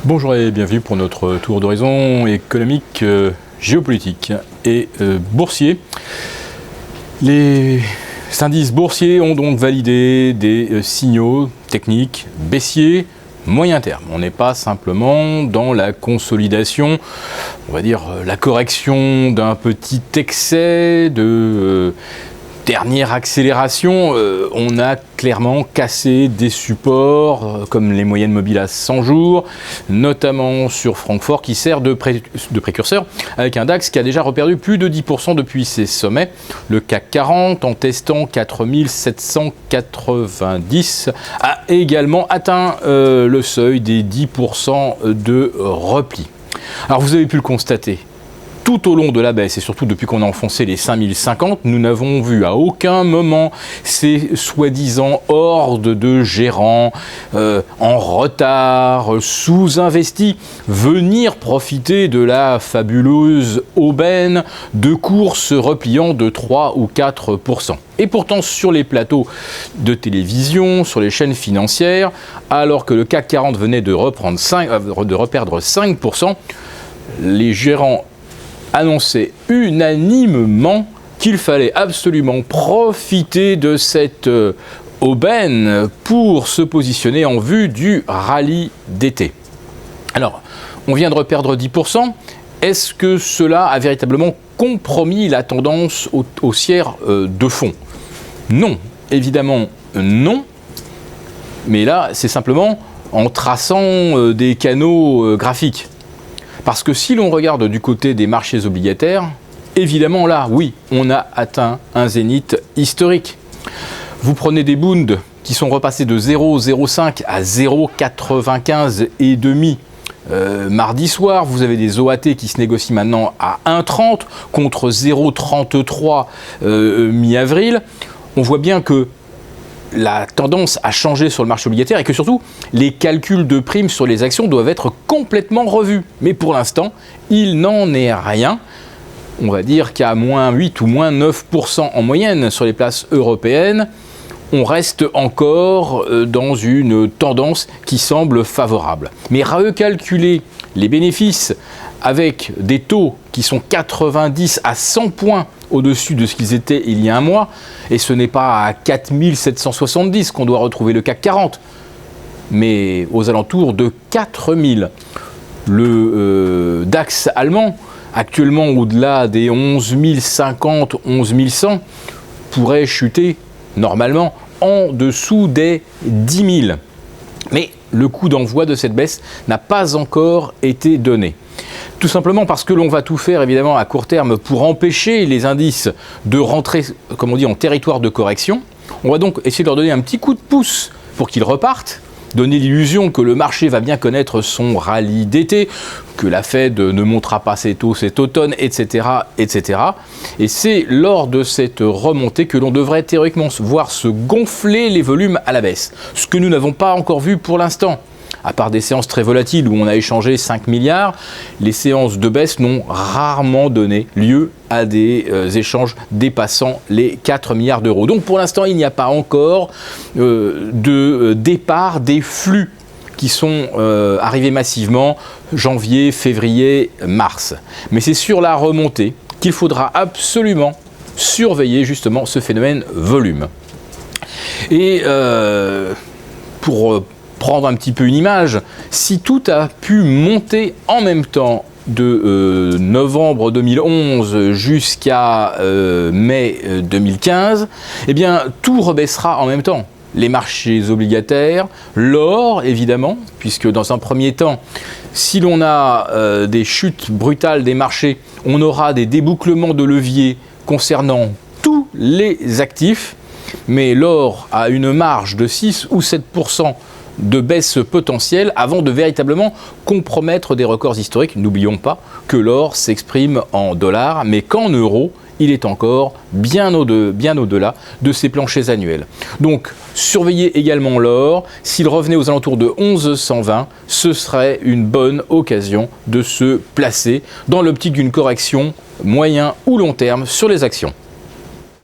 Bonjour et bienvenue pour notre tour d'horizon économique, géopolitique et boursier. Les indices boursiers ont donc validé des signaux techniques baissiers moyen terme. On n'est pas simplement dans la consolidation, on va dire la correction d'un petit excès de dernière accélération. On a clairement cassé des supports comme les moyennes mobiles à 100 jours, notamment sur Francfort qui sert de précurseur avec un DAX qui a déjà reperdu plus de 10% depuis ses sommets. Le CAC 40 en testant 4790 a également atteint le seuil des 10% de repli. Alors vous avez pu le constater. Tout au long de la baisse, et surtout depuis qu'on a enfoncé les 5050, nous n'avons vu à aucun moment ces soi-disant hordes de gérants en retard, sous-investis, venir profiter de la fabuleuse aubaine de courses repliant de 3 ou 4%. Et pourtant, sur les plateaux de télévision, sur les chaînes financières, alors que le CAC 40 venait de reperdre 5%, les gérants annonçait unanimement qu'il fallait absolument profiter de cette aubaine pour se positionner en vue du rallye d'été. Alors, on vient de reperdre 10%. Est-ce que cela a véritablement compromis la tendance haussière de fond? Non, évidemment non. Mais là, c'est simplement en traçant des canaux graphiques. Parce que si l'on regarde du côté des marchés obligataires, évidemment là, oui, on a atteint un zénith historique. Vous prenez des Bund qui sont repassés de 0,05 à 0,95 et demi mardi soir. Vous avez des OAT qui se négocient maintenant à 1,30 contre 0,33 mi-avril. On voit bien que la tendance a changé sur le marché obligataire et que surtout les calculs de primes sur les actions doivent être complètement revus. Mais pour l'instant, il n'en est rien. On va dire qu'à moins 8 ou moins 9% en moyenne sur les places européennes, on reste encore dans une tendance qui semble favorable. Mais recalculer les bénéfices avec des taux qui sont 90 à 100 points au-dessus de ce qu'ils étaient il y a un mois, et ce n'est pas à 4770 qu'on doit retrouver le CAC 40, mais aux alentours de 4000. Le DAX allemand, actuellement au-delà des 11 050, 11 100, pourrait chuter normalement en dessous des 10 000. Mais le coup d'envoi de cette baisse n'a pas encore été donné. Tout simplement parce que l'on va tout faire évidemment à court terme pour empêcher les indices de rentrer, comme on dit, en territoire de correction. On va donc essayer de leur donner un petit coup de pouce pour qu'ils repartent, donner l'illusion que le marché va bien connaître son rallye d'été, que la Fed ne montera pas ses taux cet automne, etc., etc. Et c'est lors de cette remontée que l'on devrait théoriquement voir se gonfler les volumes à la baisse, ce que nous n'avons pas encore vu pour l'instant. À part des séances très volatiles où on a échangé 5 milliards, les séances de baisse n'ont rarement donné lieu à des échanges dépassant les 4 milliards d'euros. Donc pour l'instant, il n'y a pas encore de départ des flux qui sont arrivés massivement janvier, février, mars. Mais c'est sur la remontée qu'il faudra absolument surveiller justement ce phénomène volume. Et pour prendre un petit peu une image, si tout a pu monter en même temps de novembre 2011 jusqu'à mai 2015, eh bien tout rebaissera en même temps. Les marchés obligataires, l'or évidemment, puisque dans un premier temps, si l'on a des chutes brutales des marchés, on aura des débouclements de levier concernant tous les actifs, mais l'or a une marge de 6 ou 7% de baisse potentielle avant de véritablement compromettre des records historiques. N'oublions pas que l'or s'exprime en dollars, mais qu'en euros, il est encore bien au-delà de ses planchers annuels. Donc, surveillez également l'or. S'il revenait aux alentours de 1120, ce serait une bonne occasion de se placer dans l'optique d'une correction moyen ou long terme sur les actions.